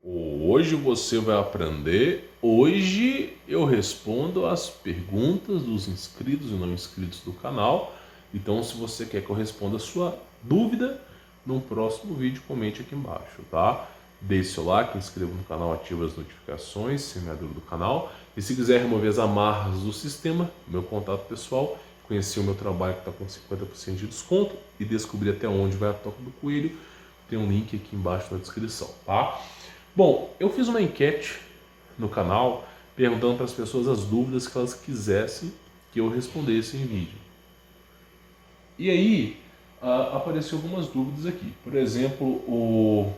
Hoje você vai aprender. Hoje eu respondo as perguntas dos inscritos e não inscritos do canal. Então, se você quer que eu responda a sua dúvida, no próximo vídeo comente aqui embaixo, tá? Deixe seu like, inscreva no canal, ative as notificações, semeadura do canal. E se quiser remover as amarras do sistema, meu contato pessoal, conhecer o meu trabalho que está com 50% de desconto e descobrir até onde vai a toca do coelho, tem um link aqui embaixo na descrição, tá? Bom, eu fiz uma enquete no canal perguntando para as pessoas as dúvidas que elas quisessem que eu respondesse em vídeo. E aí apareceu algumas dúvidas aqui. Por exemplo, o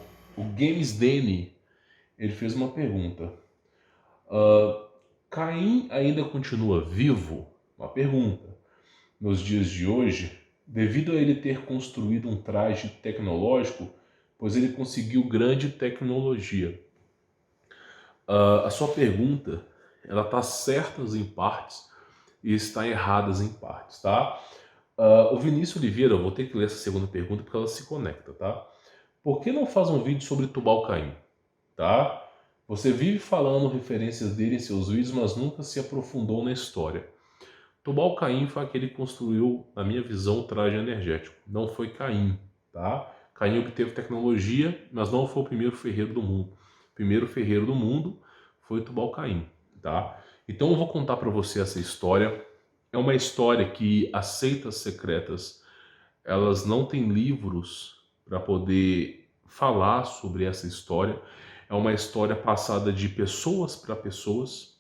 Games Danny, ele fez uma pergunta. Caim ainda continua vivo? Uma pergunta. Nos dias de hoje, devido a ele ter construído um traje tecnológico, pois ele conseguiu grande tecnologia. A sua pergunta, ela está certa em partes e está errada em partes, tá? O Vinícius Oliveira, eu vou ter que ler essa segunda pergunta porque ela se conecta, tá? Por que não faz um vídeo sobre Tubal-Caim, tá? Você vive falando referências dele em seus vídeos, mas nunca se aprofundou na história. Tubal-Caim foi aquele que construiu, na minha visão, o traje energético. Não foi Caim, tá? Caim obteve tecnologia, mas não foi o primeiro ferreiro do mundo. O primeiro ferreiro do mundo foi Tubal-Caim, tá? Então eu vou contar para você essa história. É uma história que as seitas secretas, elas não têm livros para poder falar sobre essa história. É uma história passada de pessoas para pessoas.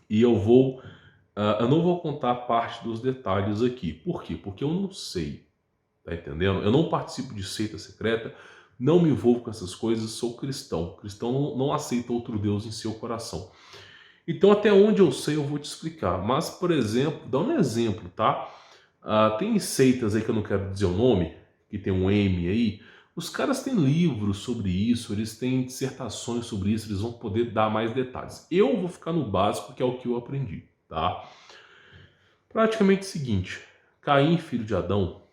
E eu não vou contar parte dos detalhes aqui. Por quê? Porque eu não sei. Tá entendendo? Eu não participo de seita secreta, não me envolvo com essas coisas, sou cristão. Cristão não aceita outro Deus em seu coração. Então, até onde eu sei, eu vou te explicar. Mas, por exemplo, dá um exemplo, tá? Tem seitas aí que eu não quero dizer o nome, que tem um M aí. Os caras têm livros sobre isso, eles têm dissertações sobre isso, eles vão poder dar mais detalhes. Eu vou ficar no básico, que é o que eu aprendi, tá? Praticamente o seguinte, Caim, filho de Adão,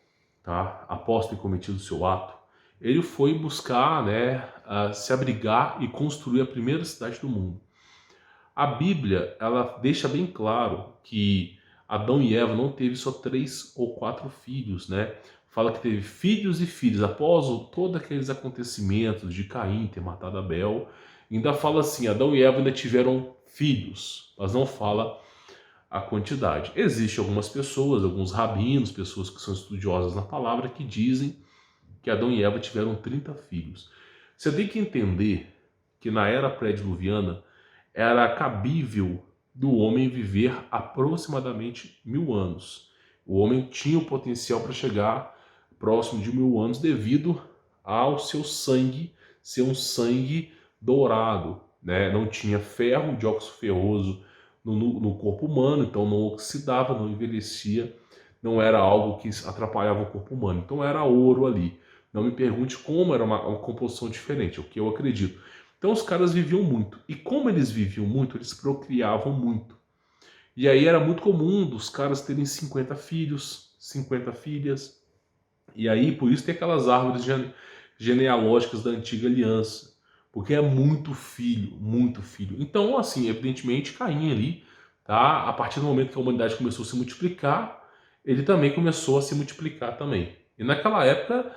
tá? Após ter cometido seu ato, ele foi buscar, né, se abrigar e construir a primeira cidade do mundo. A Bíblia, ela deixa bem claro que Adão e Eva não teve só 3 ou 4 filhos, né? Fala que teve filhos e filhos. Após todos aqueles acontecimentos de Caim ter matado Abel, ainda fala assim, Adão e Eva ainda tiveram filhos, mas não fala a quantidade. Existem algumas pessoas, alguns rabinos, pessoas que são estudiosas na palavra, que dizem que Adão e Eva tiveram 30 filhos. Você tem que entender que na era pré-diluviana era cabível do homem viver aproximadamente 1000 anos. O homem tinha o potencial para chegar próximo de 1000 anos devido ao seu sangue ser um sangue dourado, né? Não tinha ferro, dióxido ferroso no corpo humano, então não oxidava, não envelhecia, não era algo que atrapalhava o corpo humano. Então era ouro ali. Não me pergunte como, era uma composição diferente, é o que eu acredito. Então os caras viviam muito. E como eles viviam muito, eles procriavam muito. E aí era muito comum dos caras terem 50 filhos, 50 filhas. E aí por isso tem aquelas árvores genealógicas da antiga aliança. Porque é muito filho, muito filho. Então, assim, evidentemente, Caim ali, tá? A partir do momento que a humanidade começou a se multiplicar, ele também começou a se multiplicar também. E naquela época,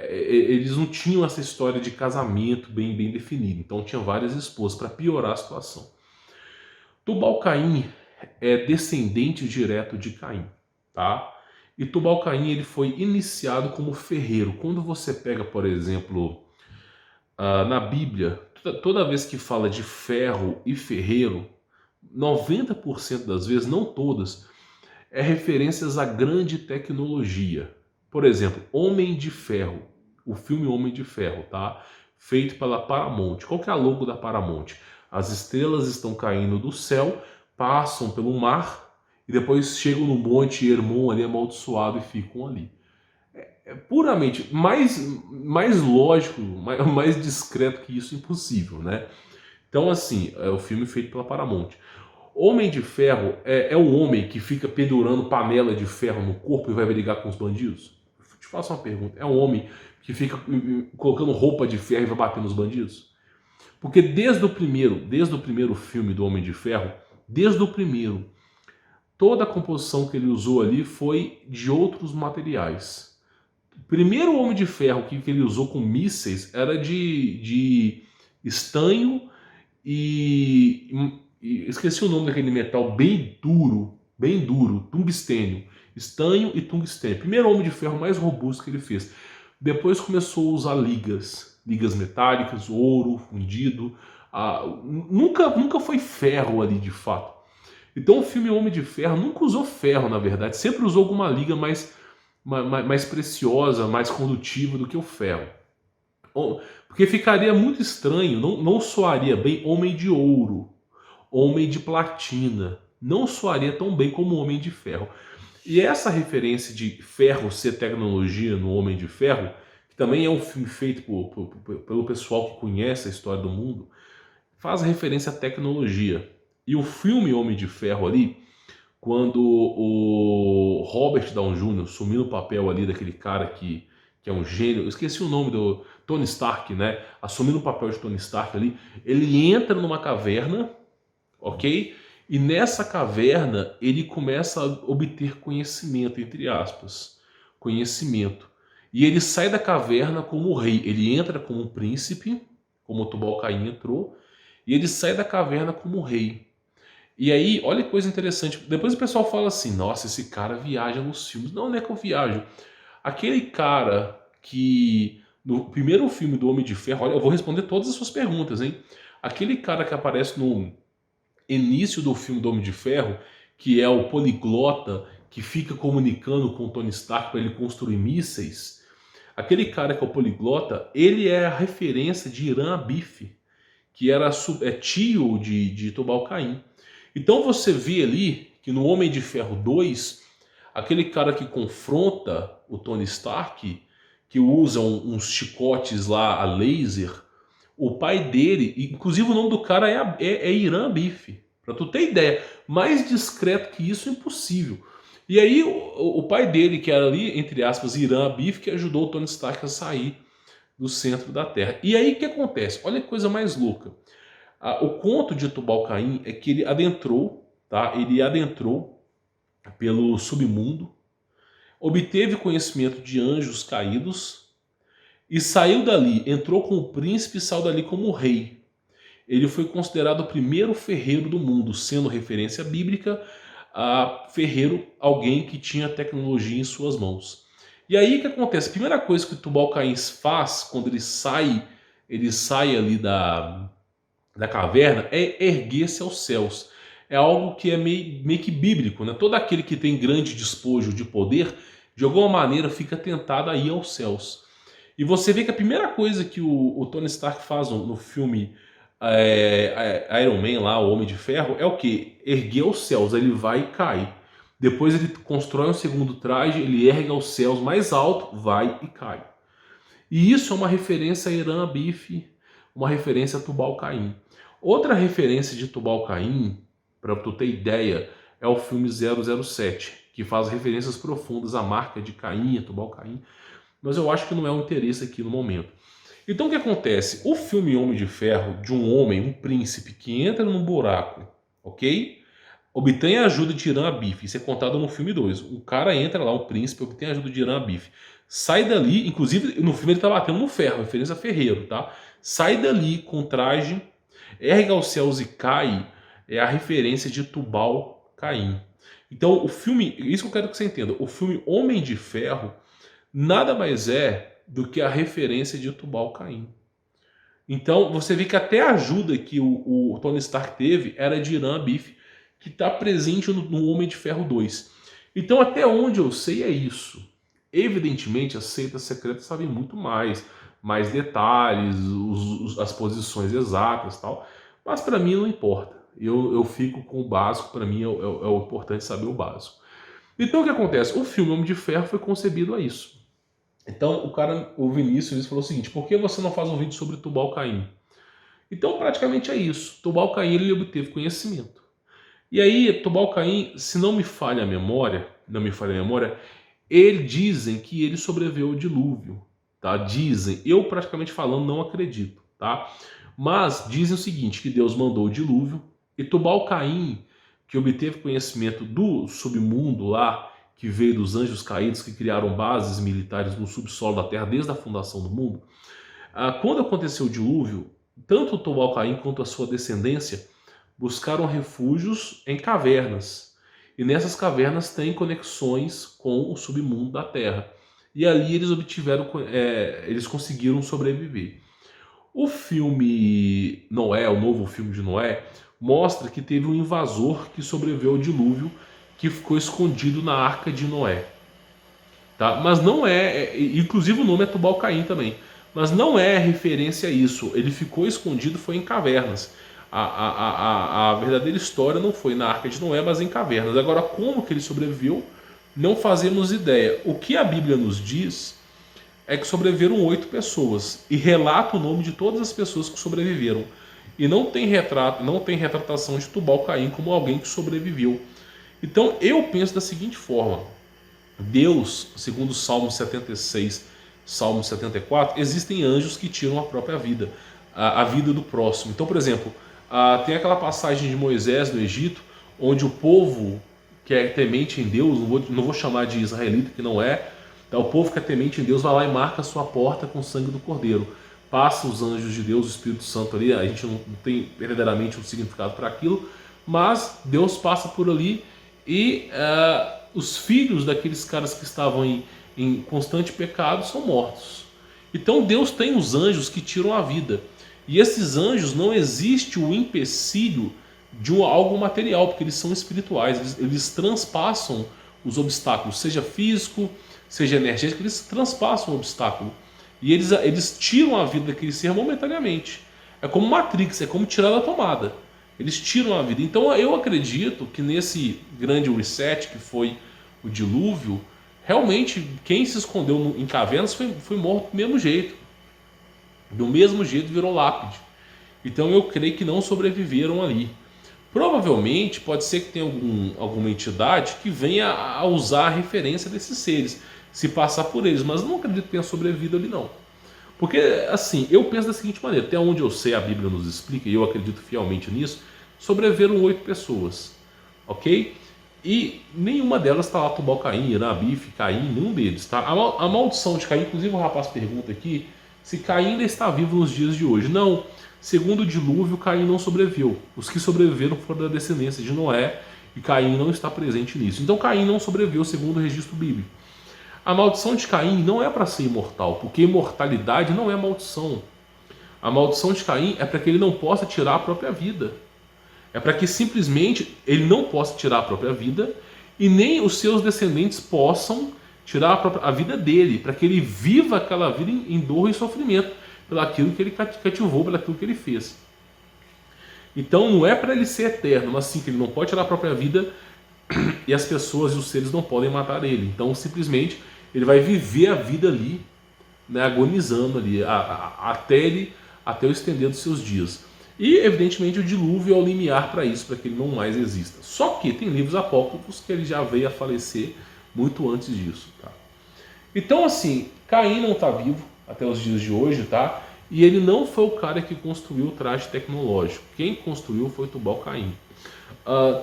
eles não tinham essa história de casamento bem definida. Então tinha várias esposas para piorar a situação. Tubal-Caim é descendente direto de Caim, tá? E Tubal-Caim ele foi iniciado como ferreiro. Quando você pega, por exemplo, na Bíblia, toda vez que fala de ferro e ferreiro, 90% das vezes, não todas, é referências à grande tecnologia. Por exemplo, Homem de Ferro, o filme Homem de Ferro, tá? Feito pela Paramount. Qual que é a logo da Paramount? As estrelas estão caindo do céu, passam pelo mar e depois chegam no Monte Hermon ali amaldiçoado e ficam ali. É puramente mais lógico, mais discreto que isso, impossível, né? Então, assim, é o filme feito pela Paramount. Homem de Ferro é o homem que fica pendurando panela de ferro no corpo e vai brigar com os bandidos? Eu te faço uma pergunta. É um homem que fica colocando roupa de ferro e vai bater nos bandidos? Porque desde o primeiro filme do Homem de Ferro, desde o primeiro, toda a composição que ele usou ali foi de outros materiais. O primeiro Homem de Ferro que ele usou com mísseis era de estanho e esqueci o nome daquele metal bem duro, tungstênio. Estanho e tungstênio. Primeiro Homem de Ferro mais robusto que ele fez. Depois começou a usar ligas metálicas, ouro fundido. Nunca foi ferro ali de fato. Então o filme Homem de Ferro nunca usou ferro, na verdade. Sempre usou alguma liga mais preciosa, mais condutiva do que o ferro. Porque ficaria muito estranho, não soaria bem Homem de Ouro, Homem de Platina. Não soaria tão bem como Homem de Ferro. E essa referência de ferro ser tecnologia no Homem de Ferro, que também é um filme feito pelo pessoal que conhece a história do mundo, faz referência à tecnologia. E o filme Homem de Ferro ali, quando o Robert Downey Jr. sumiu no papel ali daquele cara que é um gênio, eu esqueci o nome do Tony Stark, né? Assumindo o papel de Tony Stark ali, ele entra numa caverna, ok? E nessa caverna ele começa a obter conhecimento, entre aspas, conhecimento. E ele sai da caverna como rei, ele entra como um príncipe, como o Tubal-Caim entrou, e ele sai da caverna como rei. E aí, olha que coisa interessante, depois o pessoal fala assim, nossa, esse cara viaja nos filmes. Não, não é que eu viajo. Aquele cara que, no primeiro filme do Homem de Ferro, olha, eu vou responder todas as suas perguntas, hein? Aquele cara que aparece no início do filme do Homem de Ferro, que é o poliglota que fica comunicando com o Tony Stark para ele construir mísseis, aquele cara que é o poliglota, ele é a referência de Irã Abif, que era tio de Tubal-Caim. Então você vê ali que no Homem de Ferro 2, aquele cara que confronta o Tony Stark, que usa uns chicotes lá a laser, o pai dele, inclusive o nome do cara é Irã Abif. Pra tu ter ideia, mais discreto que isso é impossível. E aí o pai dele, que era ali, entre aspas, Irã Abif, que ajudou o Tony Stark a sair do centro da Terra. E aí o que acontece? Olha que coisa mais louca. O conto de Tubal-Caim é que ele adentrou, tá? Ele adentrou pelo submundo, obteve conhecimento de anjos caídos e saiu dali, entrou como príncipe e saiu dali como rei. Ele foi considerado o primeiro ferreiro do mundo, sendo referência bíblica a ferreiro, alguém que tinha tecnologia em suas mãos. E aí o que acontece? A primeira coisa que Tubal-Caim faz quando ele sai ali da caverna é erguer-se aos céus. É algo que é meio que bíblico, né? Todo aquele que tem grande despojo de poder, de alguma maneira fica tentado a ir aos céus. E você vê que a primeira coisa que o Tony Stark faz no filme Iron Man, lá, o Homem de Ferro, é o que? Erguer aos céus, ele vai e cai. Depois ele constrói um segundo traje, ele ergue aos céus mais alto, vai e cai. E isso é uma referência a Irã Abif, uma referência a Tubal-Caim. Outra referência de Tubal-Caim, para tu ter ideia, é o filme 007, que faz referências profundas à marca de Caim, a Tubal-Caim, mas eu acho que não é o interesse aqui no momento. Então o que acontece? O filme Homem de Ferro, de um homem, um príncipe, que entra num buraco, ok? Obtém a ajuda de Irã Abif, isso é contado no filme 2. O cara entra lá, um príncipe, obtém a ajuda de Irã Abif. Sai dali, inclusive no filme ele tá batendo no ferro, referência a ferreiro, tá? Sai dali com traje, ergue aos céus e cai, é a referência de Tubal-Caim. Então o filme, isso que eu quero que você entenda, o filme Homem de Ferro nada mais é do que a referência de Tubal-Caim. Então você vê que até a ajuda que o Tony Stark teve era de Irã Abif, que está presente no Homem de Ferro 2. Então até onde eu sei é isso. Evidentemente, as seitas secretas sabem muito mais detalhes, as posições exatas, tal. Mas para mim não importa. Eu fico com o básico. Para mim é o importante saber o básico. Então o que acontece? O filme Homem de Ferro foi concebido a isso. Então o Vinícius falou o seguinte: por que você não faz um vídeo sobre Tubal-Caim? Então praticamente é isso. Tubal-Caim ele obteve conhecimento. E aí Tubal-Caim, se não me falha a memória, dizem que ele sobreviveu ao dilúvio, tá? Dizem, eu praticamente falando não acredito, tá? Mas dizem o seguinte, que Deus mandou o dilúvio e Tubal-Caim, que obteve conhecimento do submundo lá, que veio dos anjos caídos que criaram bases militares no subsolo da terra desde a fundação do mundo. Quando aconteceu o dilúvio, tanto Tubal-Caim quanto a sua descendência buscaram refúgios em cavernas. E nessas cavernas tem conexões com o submundo da terra. E ali eles conseguiram sobreviver. O filme Noé, o novo filme de Noé, mostra que teve um invasor que sobreviveu ao dilúvio, que ficou escondido na Arca de Noé. Tá? Mas não inclusive o nome é Tubal-Caim também, mas não é referência a isso. Ele ficou escondido, foi em cavernas. A verdadeira história não foi na Arca de Noé, mas em cavernas. Agora, como que ele sobreviveu, não fazemos ideia. O que a Bíblia nos diz é que sobreviveram 8 pessoas e relata o nome de todas as pessoas que sobreviveram. E não tem retratação de Tubal-Caim como alguém que sobreviveu. Então eu penso da seguinte forma: Deus, segundo o Salmo 76, Salmo 74, existem anjos que tiram a própria vida, a vida do próximo. Então, por exemplo, tem aquela passagem de Moisés no Egito, onde o povo que é temente em Deus, não vou chamar de israelita, que não é, tá? O povo que é temente em Deus vai lá e marca a sua porta com o sangue do cordeiro. Passa os anjos de Deus, o Espírito Santo ali, a gente não tem verdadeiramente um significado para aquilo, mas Deus passa por ali e os filhos daqueles caras que estavam em constante pecado são mortos. Então Deus tem os anjos que tiram a vida. E esses anjos, não existe o empecilho de algo material, porque eles são espirituais, eles transpassam os obstáculos, seja físico, seja energético, eles transpassam o obstáculo. E eles tiram a vida daquele ser momentaneamente. É como Matrix, é como tirar da tomada. Eles tiram a vida. Então eu acredito que nesse grande reset que foi o dilúvio, realmente quem se escondeu em cavernas foi morto do mesmo jeito. Do mesmo jeito virou lápide. Então eu creio que não sobreviveram ali. Provavelmente pode ser que tenha alguma entidade que venha a usar a referência desses seres, se passar por eles, mas não acredito que tenha sobrevivido ali não. Porque assim, eu penso da seguinte maneira, até onde eu sei a Bíblia nos explica, e eu acredito fielmente nisso, sobreviveram 8 pessoas, ok? E nenhuma delas está lá, Tubal-Caim, Irã, Abif, Caim, nenhum deles, tá? A maldição de Caim, inclusive o rapaz pergunta aqui, se Caim ainda está vivo nos dias de hoje. Não, segundo o dilúvio, Caim não sobreviveu. Os que sobreviveram foram da descendência de Noé, e Caim não está presente nisso. Então Caim não sobreviveu segundo o registro bíblico. A maldição de Caim não é para ser imortal, porque imortalidade não é maldição. A maldição de Caim é para que ele não possa tirar a própria vida. É para que simplesmente ele não possa tirar a própria vida e nem os seus descendentes possam tirar a vida dele, para que ele viva aquela vida em dor e sofrimento, pelaquilo que ele cativou, pelaquilo que ele fez. Então não é para ele ser eterno, mas sim que ele não pode tirar a própria vida e as pessoas e os seres não podem matar ele. Então simplesmente ele vai viver a vida ali, né, agonizando ali, até o estender dos seus dias. E evidentemente o dilúvio é o limiar para isso, para que ele não mais exista. Só que tem livros apócrifos que ele já veio a falecer muito antes disso, tá? Então assim, Caim não está vivo até os dias de hoje, tá? E ele não foi o cara que construiu o traje tecnológico. Quem construiu foi Tubal-Caim.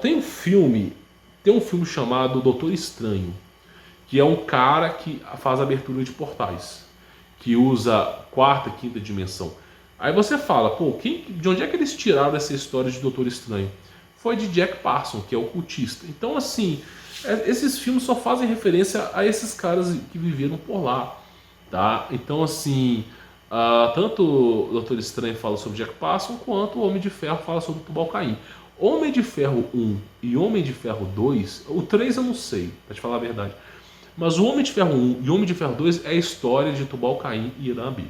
Tem um filme chamado Doutor Estranho, que é um cara que faz abertura de portais, que usa quarta, quinta dimensão. Aí você fala, pô, de onde é que eles tiraram essa história de Doutor Estranho? Foi de Jack Parsons, que é o cultista. Então assim, esses filmes só fazem referência a esses caras que viveram por lá, tá? Então assim, tanto o Doutor Estranho fala sobre Jack Parsons, quanto o Homem de Ferro fala sobre Tubal-Caim. Homem de Ferro 1 e Homem de Ferro 2, o 3 eu não sei, pra te falar a verdade. Mas o Homem de Ferro 1 e o Homem de Ferro 2 é a história de Tubal-Caim e Irã Abif.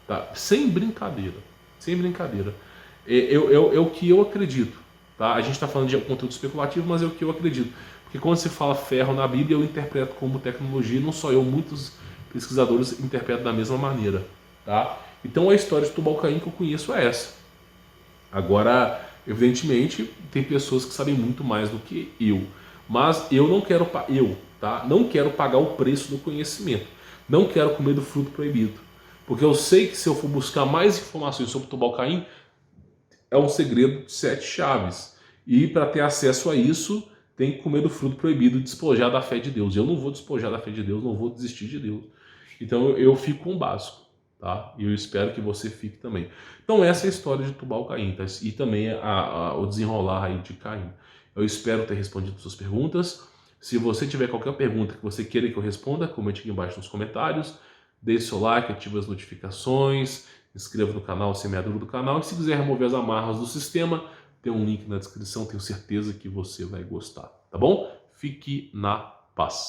Tá? Sem brincadeira. Sem brincadeira. É o que eu acredito. Tá? A gente está falando de conteúdo especulativo, mas é o que eu acredito. Porque quando se fala ferro na Bíblia, eu interpreto como tecnologia, não só eu, muitos pesquisadores interpretam da mesma maneira. Tá? Então a história de Tubal-Caim que eu conheço é essa. Agora, evidentemente, tem pessoas que sabem muito mais do que eu. Mas eu não quero, não quero pagar o preço do conhecimento. Não quero comer do fruto proibido. Porque eu sei que se eu for buscar mais informações sobre Tubal-Caim, é um segredo de 7 chaves. E para ter acesso a isso, tem que comer do fruto proibido, despojar da fé de Deus. Eu não vou despojar da fé de Deus, não vou desistir de Deus. Então eu fico com o básico, tá? E eu espero que você fique também. Então essa é a história de Tubal-Caim, tá? E também o desenrolar aí de Caim. Eu espero ter respondido suas perguntas. Se você tiver qualquer pergunta que você queira que eu responda, comente aqui embaixo nos comentários. Deixe seu like, ative as notificações, inscreva no canal, semeadura do canal. E se quiser remover as amarras do sistema, tem um link na descrição, tenho certeza que você vai gostar, tá bom? Fique na paz.